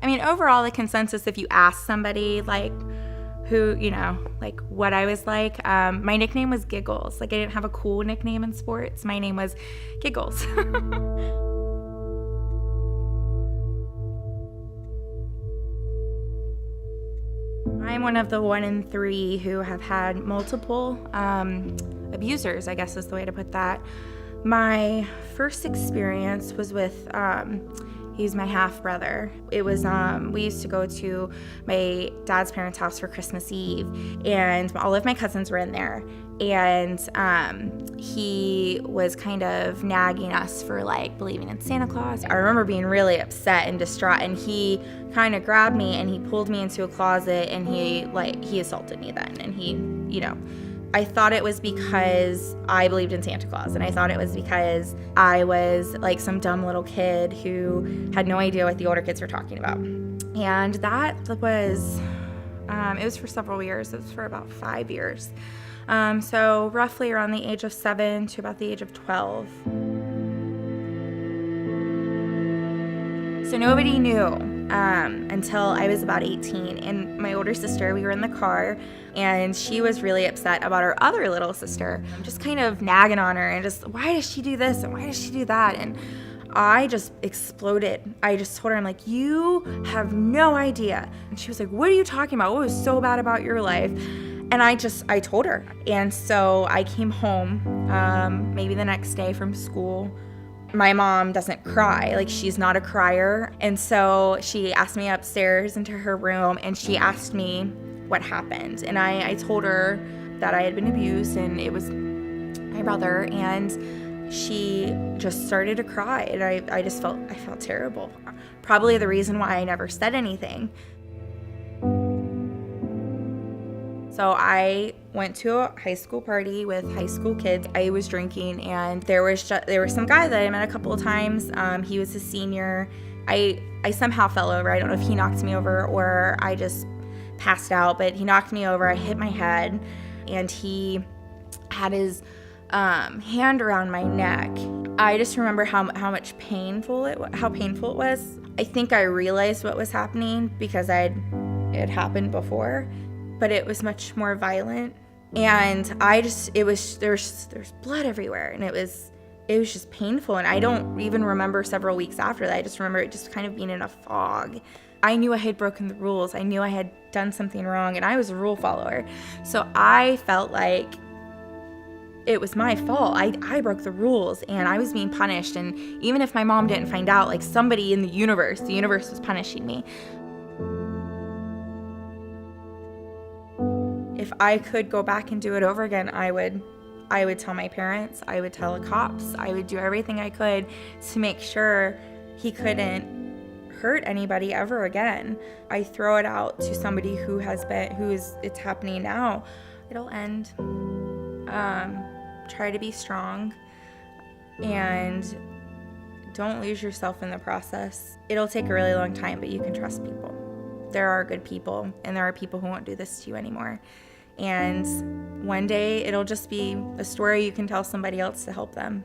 I mean, overall, the consensus, if you ask somebody, like, who, like what I was like, my nickname was Giggles. Like, I didn't have a cool nickname in sports. My name was Giggles. I'm one of the 1 in 3 who have had multiple abusers, I guess is the way to put that. My first experience was with, he's my half-brother. It was, we used to go to my dad's parents' house for Christmas Eve, and all of my cousins were in there. And he was kind of nagging us for, like, believing in Santa Claus. I remember being really upset and distraught, and he kind of grabbed me and he pulled me into a closet, and he assaulted me then. And he, I thought it was because I believed in Santa Claus, and I thought it was because I was like some dumb little kid who had no idea what the older kids were talking about. And that was, it was for several years. It was for about 5 years. So roughly around the age of 7 to about the age of 12. So nobody knew until I was about 18. And my older sister, we were in the car, and she was really upset about her other little sister, just kind of nagging on her and just, why does she do this and why does she do that? And I just exploded. I just told her, I'm like, you have no idea. And she was like, what are you talking about? What was so bad about your life? And I told her. And so I came home maybe the next day from school. My mom doesn't cry. Like, she's not a crier. And so she asked me upstairs into her room, and she asked me what happened. And I told her that I had been abused, and it was my brother. And she just started to cry. And I felt terrible. Probably the reason why I never said anything. So I went to a high school party with high school kids. I was drinking, and there was some guy that I met a couple of times. He was a senior. I somehow fell over. I don't know if he knocked me over or I just passed out, but he knocked me over. I hit my head, and he had his hand around my neck. I just remember how painful it was. I think I realized what was happening because it had happened before. But it was much more violent, and there's blood everywhere, and it was just painful. And I don't even remember several weeks after that. I just remember it just kind of being in a fog. I knew I had broken the rules. I knew I had done something wrong, and I was a rule follower. So I felt like it was my fault. I broke the rules, and I was being punished. And even if my mom didn't find out, like, somebody in the universe was punishing me. If I could go back and do it over again, I would tell my parents, I would tell the cops, I would do everything I could to make sure he couldn't hurt anybody ever again. I throw it out to somebody it's happening now. It'll end. Try to be strong, and don't lose yourself in the process. It'll take a really long time, but you can trust people. There are good people, and there are people who won't do this to you anymore. And one day it'll just be a story you can tell somebody else to help them.